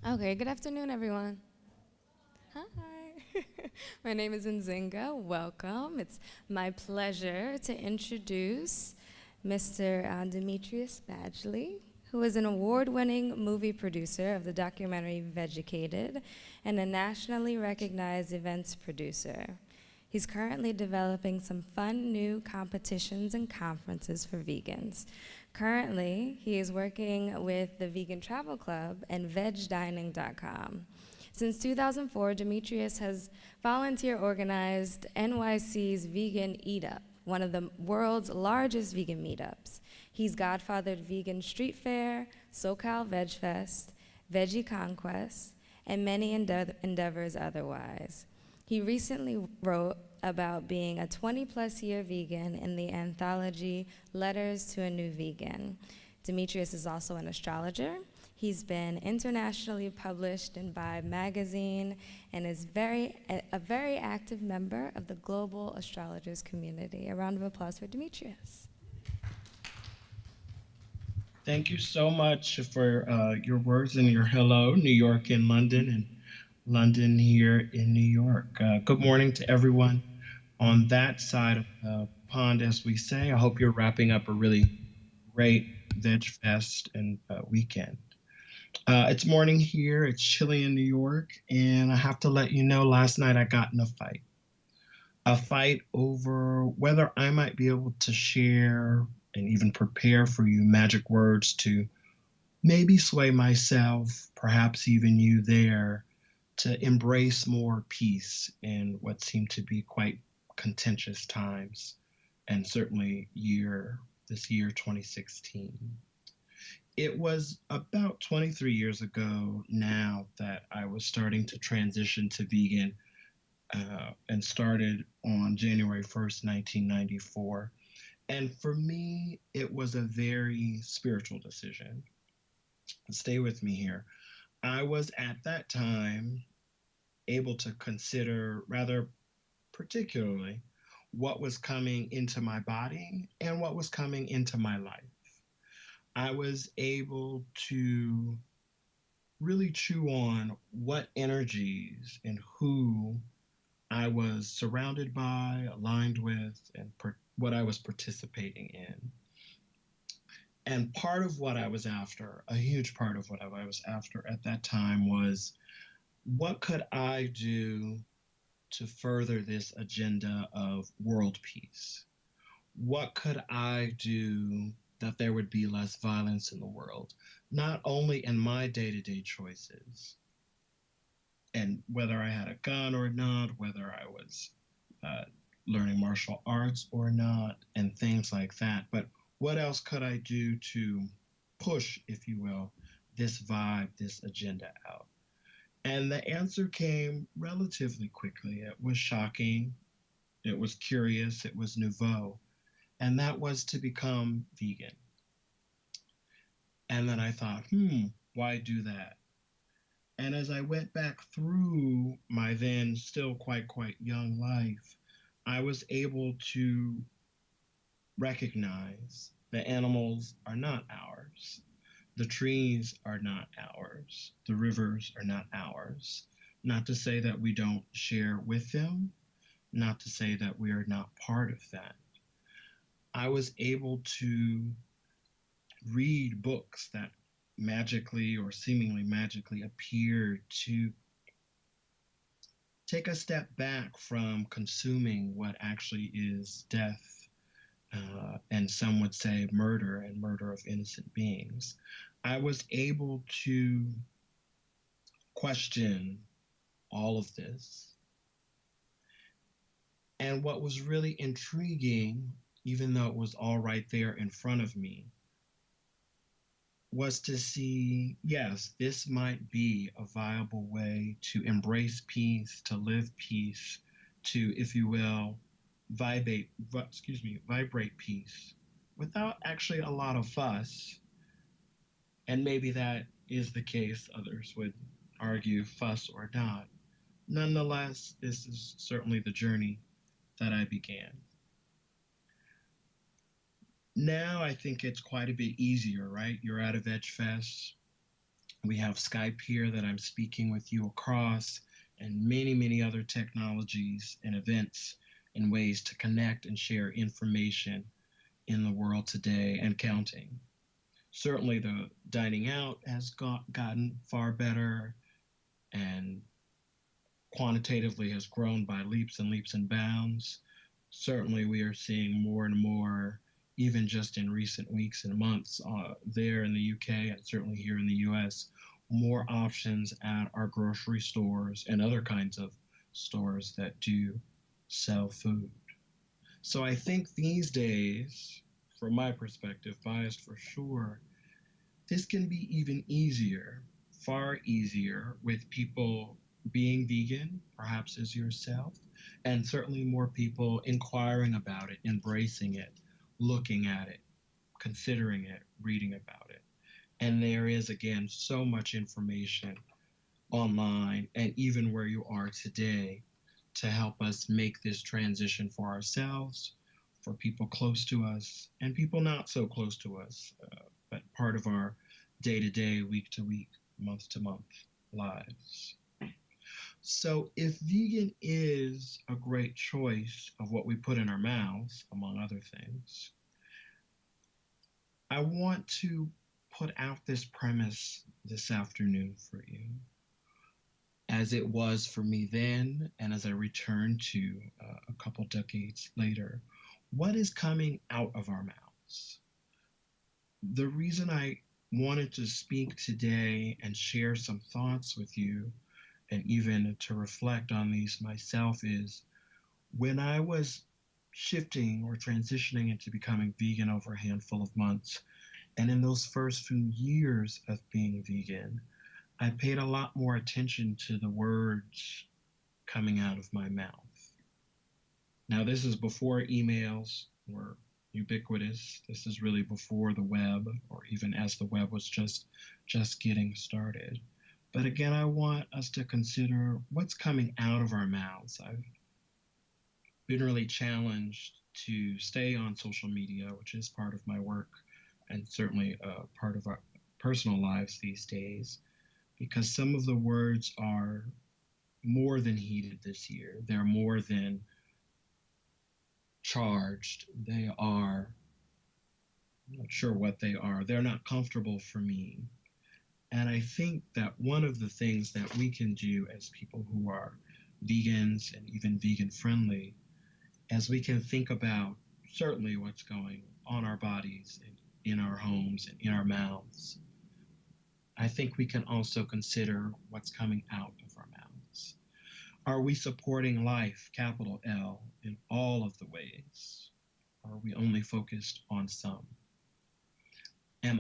Okay, good afternoon, everyone. Hi. My name is Nzinga. Welcome. It's my pleasure to introduce Mr. Demetrius Bagley, who is an award winning movie producer of the documentary Vegucated and a nationally recognized events producer. He's currently developing some fun new competitions and conferences for vegans. Currently, he is working with the Vegan Travel Club and VegDining.com. Since 2004, Demetrius has volunteer organized NYC's Vegan EatUP, one of the world's largest vegan meetups. He's godfathered Vegan Street Fair, SoCal VegFest, Veggie Conquest, and many endeavors otherwise. He recently wrote about being a 20 plus year vegan in the anthology Letters to a New Vegan. Demetrius is also an astrologer. He's been internationally published in Vibe magazine and is a very active member of the global astrologers community. A round of applause for Demetrius. Thank you so much for your words and your hello, New York and London, and London here in New York. Good morning to everyone on that side of the pond, as we say. I hope you're wrapping up a really great Veg Fest and weekend. It's morning here, it's chilly in New York, and I have to let you know last night I got in a fight over whether I might be able to share and even prepare for you magic words to maybe sway myself, perhaps even you there, to embrace more peace in what seem to be quite contentious times, and certainly this year 2016. It was about 23 years ago now that I was starting to transition to vegan and started on January 1st, 1994. And for me, it was a very spiritual decision. Stay with me here. I was at that time able to consider rather particularly what was coming into my body and what was coming into my life. I was able to really chew on what energies and who I was surrounded by, aligned with, and what I was participating in. And part of what I was after, a huge part of what I was after at that time was what could I do to further this agenda of world peace? What could I do that there would be less violence in the world, not only in my day to day choices, and whether I had a gun or not, whether I was uh, learning martial arts or not, and things like that, but what else could I do to push, if you will, this vibe, this agenda out? And the answer came relatively quickly. It was shocking, it was curious, it was nouveau, and that was to become vegan. And then I thought, why do that? And as I went back through my then still quite young life, I was able to recognize the animals are not ours. The trees are not ours. The rivers are not ours. Not to say that we don't share with them, not to say that we are not part of that. I was able to read books that magically or seemingly magically appeared to take a step back from consuming what actually is death, and some would say murder and murder of innocent beings. I was able to question all of this. And what was really intriguing, even though it was all right there in front of me, was to see yes, this might be a viable way to embrace peace, to live peace, to, if you will, vibrate peace without actually a lot of fuss. And maybe that is the case, others would argue, fuss or not. Nonetheless, this is certainly the journey that I began. Now I think it's quite a bit easier, right? You're at a Veg Fest, We have Skype here that I'm speaking with you across, and many, many other technologies and events and ways to connect and share information in the world today and counting. Certainly, the dining out has gotten far better and quantitatively has grown by leaps and leaps and bounds. Certainly, we are seeing more and more, even just in recent weeks and months, there in the UK and certainly here in the US, more options at our grocery stores and other kinds of stores that do sell food. So I think these days, from my perspective, biased for sure, this can be even easier, far easier, with people being vegan, perhaps as yourself, and certainly more people inquiring about it, embracing it, looking at it, considering it, reading about it. And there is, again, so much information online and even where you are today to help us make this transition for ourselves, for people close to us, and people not so close to us, but part of our day-to-day, week-to-week, month-to-month lives. So if vegan is a great choice of what we put in our mouths, among other things, I want to put out this premise this afternoon for you, as it was for me then, and as I return to a couple decades later. What is coming out of our mouths? The reason I wanted to speak today and share some thoughts with you, and even to reflect on these myself, is when I was shifting or transitioning into becoming vegan over a handful of months, and in those first few years of being vegan, I paid a lot more attention to the words coming out of my mouth. Now, this is before emails were ubiquitous. This is really before the web, or even as the web was just getting started. But again, I want us to consider what's coming out of our mouths. I've been really challenged to stay on social media, which is part of my work and certainly part of our personal lives these days, because some of the words are more than heated this year. They're more than charged. They are, I'm not sure what they are. They're not comfortable for me. And I think that one of the things that we can do as people who are vegans and even vegan friendly, as we can think about certainly what's going on our bodies and in our homes and in our mouths, I think we can also consider what's coming out of our mouths. Are we supporting life, capital L, in all of the ways? Or are we only focused on some?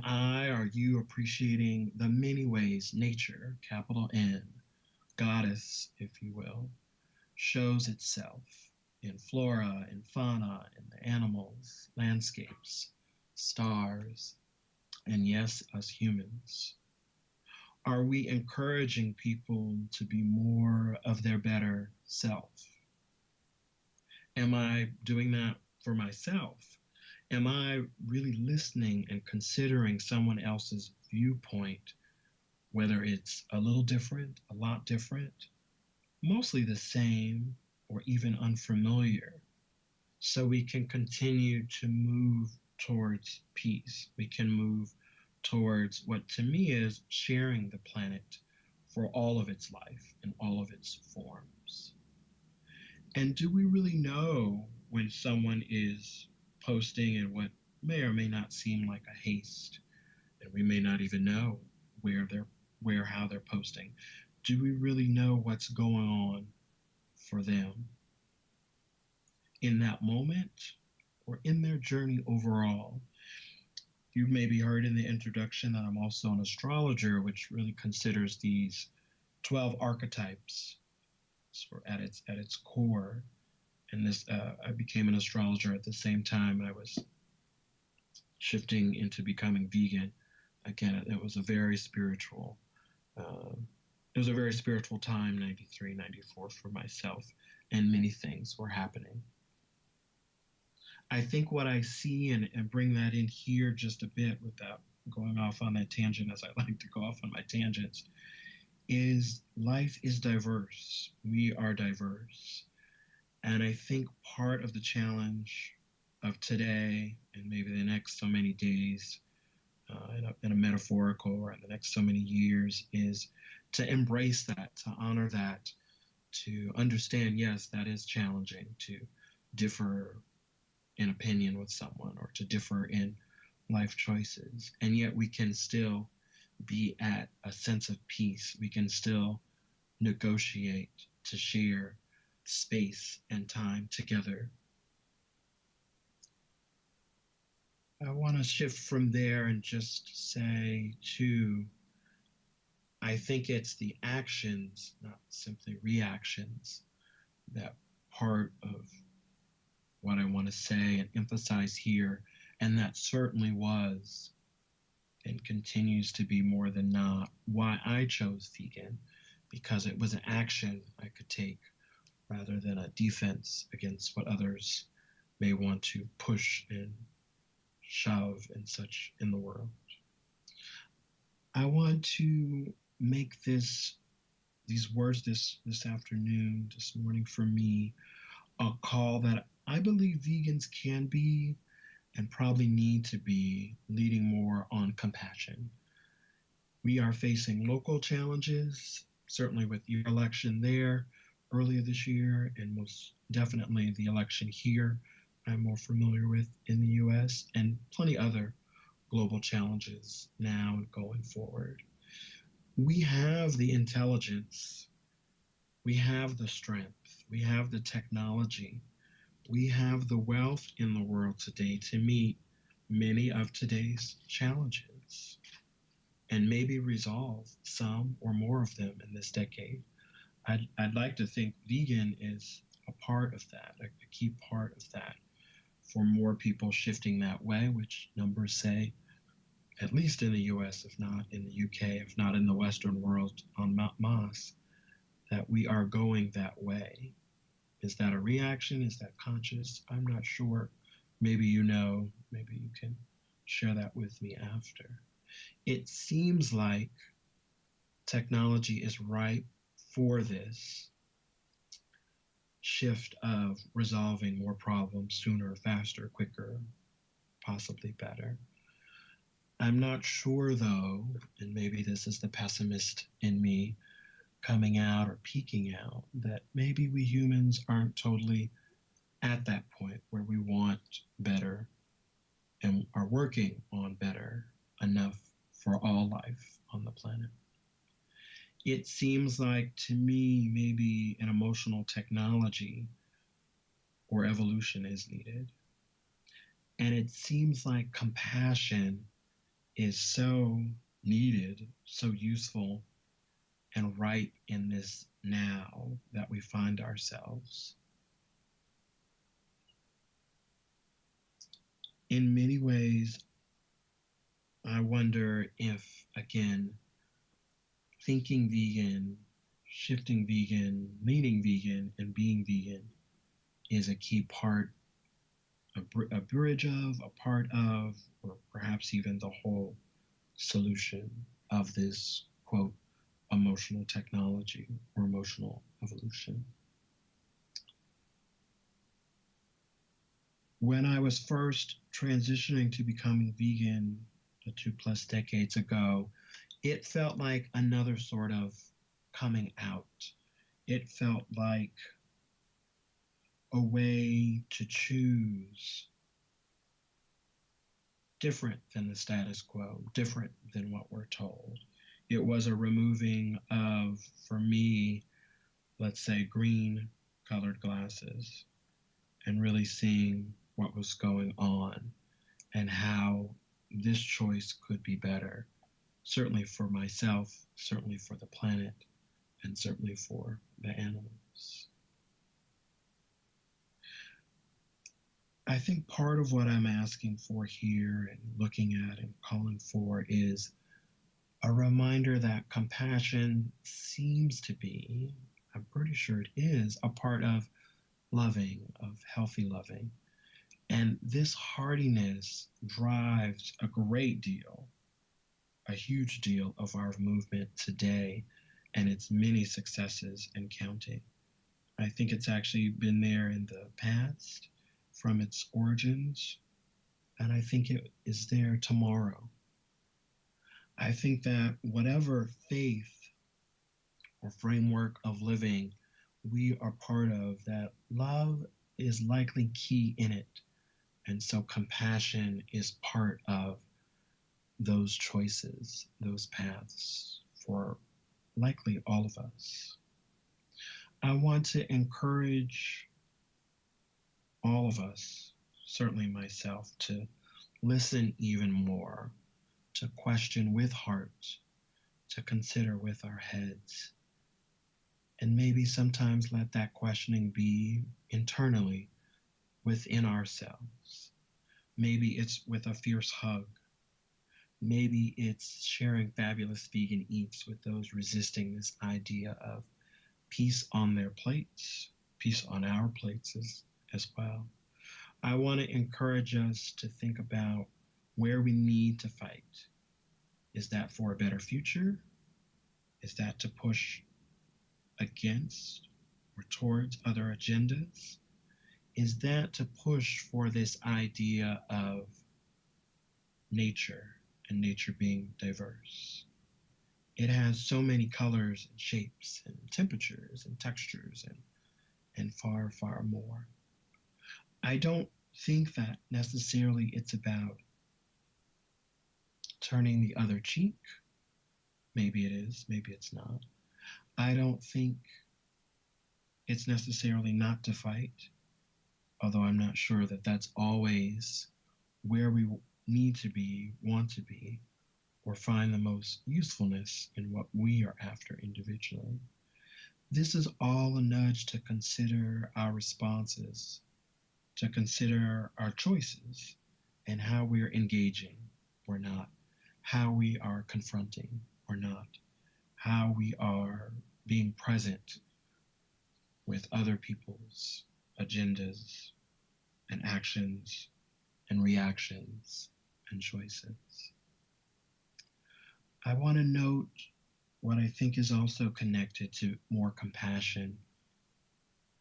Are you appreciating the many ways nature, capital N, goddess, if you will, shows itself in flora and fauna, in the animals, landscapes, stars, and yes, us humans? Are we encouraging people to be more of their better self? Am I doing that for myself? Am I really listening and considering someone else's viewpoint, whether it's a little different, a lot different, mostly the same, or even unfamiliar, so we can continue to move towards peace? We can move towards what to me is sharing the planet for all of its life and all of its forms. And do we really know when someone is posting in what may or may not seem like a haste, and we may not even know how they're posting? Do we really know what's going on for them in that moment or in their journey overall? You maybe heard in the introduction that I'm also an astrologer, which really considers these 12 archetypes at its core. And this, I became an astrologer at the same time I was shifting into becoming vegan. Again, it was a very spiritual, time, 93, 94 for myself, and many things were happening. I think what I see, and bring that in here just a bit going off on that tangent as I like to go off on my tangents, is life is diverse. We are diverse. And I think part of the challenge of today and maybe the next so many days, in a metaphorical or in the next so many years, is to embrace that, to honor that, to understand, yes, that is challenging to differ in opinion with someone or to differ in life choices. And yet we can still be at a sense of peace. We can still negotiate to share space and time together. I want to shift from there and just say, too, I think it's the actions, not simply reactions, that part of what I want to say and emphasize here. And that certainly was and continues to be more than not why I chose vegan, because it was an action I could take rather than a defense against what others may want to push and shove and such in the world. I want to make these words this afternoon, this morning for me, a call that I believe vegans can be and probably need to be leading more on compassion. We are facing local challenges, certainly with your election there earlier this year, and most definitely the election here I'm more familiar with in the US, and plenty other global challenges now and going forward. We have the intelligence, we have the strength, we have the technology, we have the wealth in the world today to meet many of today's challenges and maybe resolve some or more of them in this decade. I'd like to think vegan is a part of that, a key part of that, for more people shifting that way, which numbers say, at least in the US, if not in the UK, if not in the Western world en masse, that we are going that way. Is that a reaction? Is that conscious? I'm not sure. Maybe you know, maybe you can share that with me after. It seems like technology is ripe for this shift of resolving more problems sooner, faster, quicker, possibly better. I'm not sure, though, and maybe this is the pessimist in me coming out or peeking out, that maybe we humans aren't totally at that point where we want better and are working on better enough for all life on the planet. It seems like, to me, maybe an emotional technology or evolution is needed. And it seems like compassion is so needed, so useful, and ripe in this now that we find ourselves. In many ways, I wonder if, again, thinking vegan, shifting vegan, leaning vegan, and being vegan is a key part, a bridge of, a part of, or perhaps even the whole solution of this, quote, emotional technology or emotional evolution. When I was first transitioning to becoming vegan 2+ decades ago, it felt like another sort of coming out. It felt like a way to choose different than the status quo, different than what we're told. It was a removing of, for me, let's say, green colored glasses and really seeing what was going on and how this choice could be better, certainly for myself, certainly for the planet, and certainly for the animals. I think part of what I'm asking for here and looking at and calling for is a reminder that compassion seems to be, I'm pretty sure it is, a part of loving, of healthy loving. And this hardiness drives a great deal a huge deal of our movement today and its many successes and counting. I think it's actually been there in the past from its origins, and I think it is there tomorrow. I think that whatever faith or framework of living we are part of, that love is likely key in it. And so compassion is part of those choices, those paths for likely all of us. I want to encourage all of us, certainly myself, to listen even more, to question with heart, to consider with our heads, and maybe sometimes let that questioning be internally within ourselves. Maybe it's with a fierce hug. Maybe it's sharing fabulous vegan eats with those resisting this idea of peace on their plates, peace on our plates as well. I want to encourage us to think about where we need to fight. Is that for a better future? Is that to push against or towards other agendas? Is that to push for this idea of nature and nature being diverse? It has so many colors and shapes and temperatures and textures and far, far more. I don't think that necessarily it's about turning the other cheek. Maybe it is, maybe it's not. I don't think it's necessarily not to fight, although I'm not sure that that's always where we need to be, want to be, or find the most usefulness in what we are after individually. This is all a nudge to consider our responses, to consider our choices, and how we're engaging or not, how we are confronting or not, how we are being present with other people's agendas and actions and reactions and choices. I want to note what I think is also connected to more compassion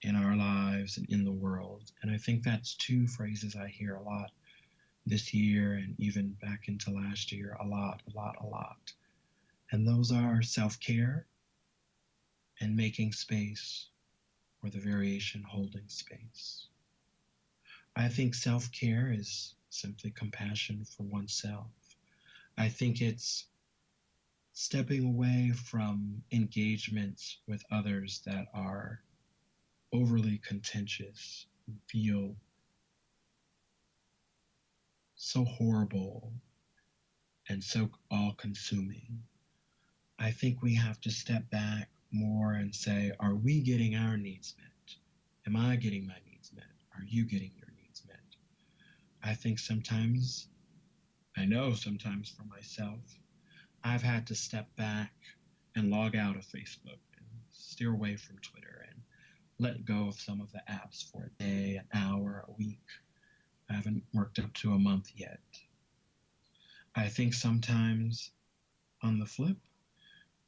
in our lives and in the world. And I think that's two phrases I hear a lot this year and even back into last year, a lot. And those are self-care and making space, or the variation holding space. I think self-care is simply compassion for oneself. I think it's stepping away from engagements with others that are overly contentious, feel so horrible and so all-consuming. I think we have to step back more and say, are we getting our needs met? Am I getting my needs met? Are you getting your needs met? I think sometimes, I know sometimes for myself, I've had to step back and log out of Facebook and steer away from Twitter and let go of some of the apps for a day, an hour, a week. I haven't worked up to a month yet. I think sometimes on the flip,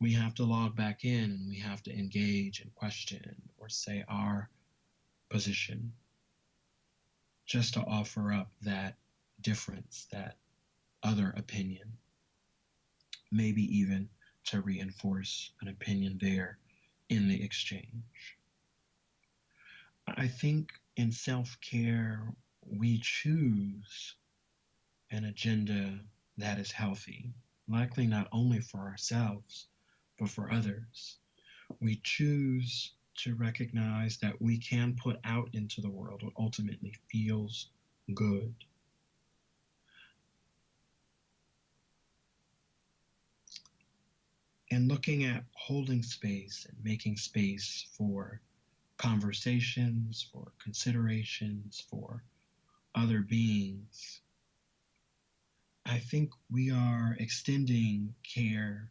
we have to log back in and we have to engage and question or say our position, just to offer up that difference, that other opinion, maybe even to reinforce an opinion there in the exchange. I think in self-care, we choose an agenda that is healthy, likely not only for ourselves, but for others. We choose to recognize that we can put out into the world what ultimately feels good. And looking at holding space and making space for conversations, for considerations, for other beings, I think we are extending care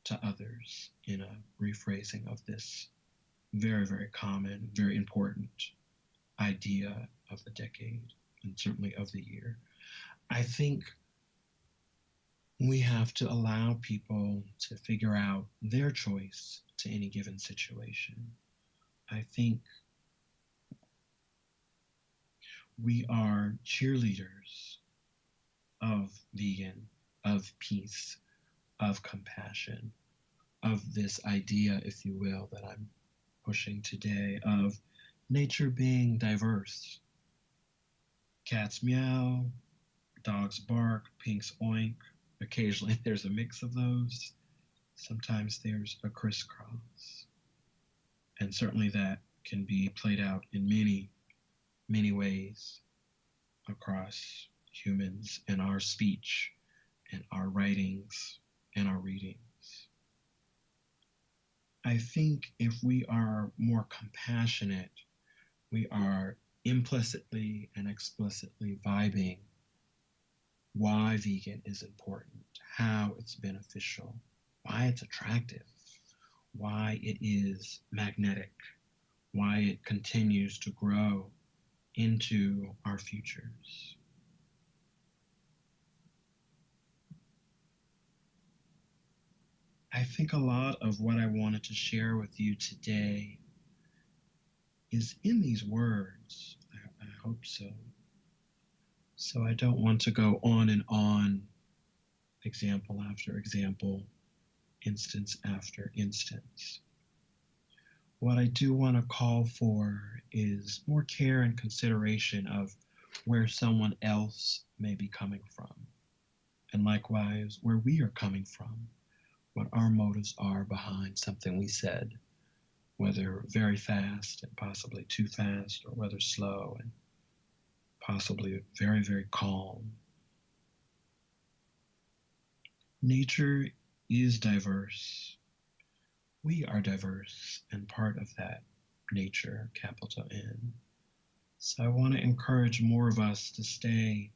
to others in a rephrasing of this very, very common, very important idea of the decade and certainly of the year. I think We have to allow people to figure out their choice to any given situation. I think we are cheerleaders of vegan, of peace, of compassion, of this idea, if you will, that I'm pushing today, of nature being diverse. Cats meow, dogs bark, pinks oink. Occasionally there's a mix of those. Sometimes there's a crisscross. And certainly that can be played out in many, many ways across humans in our speech, in our writings, in our readings. I think if we are more compassionate, we are implicitly and explicitly vibing why vegan is important, how it's beneficial, why it's attractive, why it is magnetic, why it continues to grow into our futures. I think a lot of what I wanted to share with you today is in these words. I hope so. So I don't want to go on and on, example after example, instance after instance. What I do want to call for is more care and consideration of where someone else may be coming from, and likewise where we are coming from, what our motives are behind something we said, whether very fast and possibly too fast, or whether slow and possibly very, very calm. Nature is diverse. We are diverse and part of that nature, capital N. So I want to encourage more of us to stay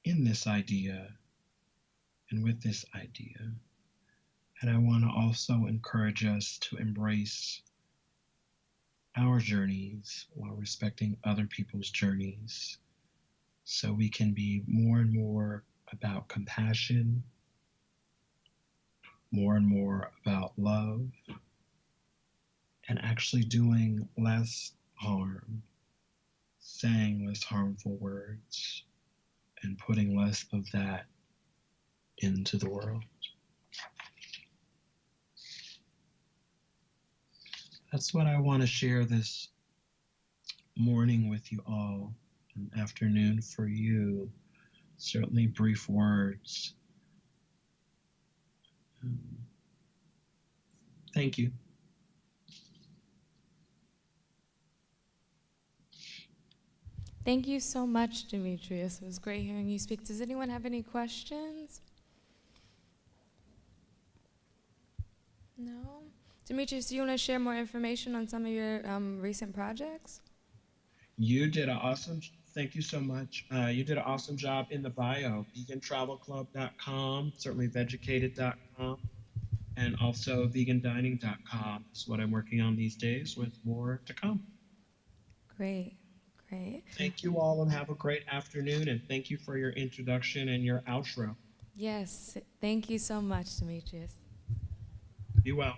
in this idea and with this idea. And I want to also encourage us to embrace our journeys while respecting other people's journeys, so we can be more and more about compassion, more and more about love, and actually doing less harm, saying less harmful words, and putting less of that into the world. That's what I want to share this morning with you all, and afternoon for you. Certainly brief words. Thank you. Thank you so much, Demetrius. It was great hearing you speak. Does anyone have any questions? No? Demetrius, do you want to share more information on some of your recent projects? You did an awesome, thank you so much. You did an awesome job in the bio, vegantravelclub.com, certainly vegucated.com, and also vegandining.com is what I'm working on these days, with more to come. Great, great. Thank you all, and have a great afternoon, and thank you for your introduction and your outro. Yes, thank you so much, Demetrius. Be well.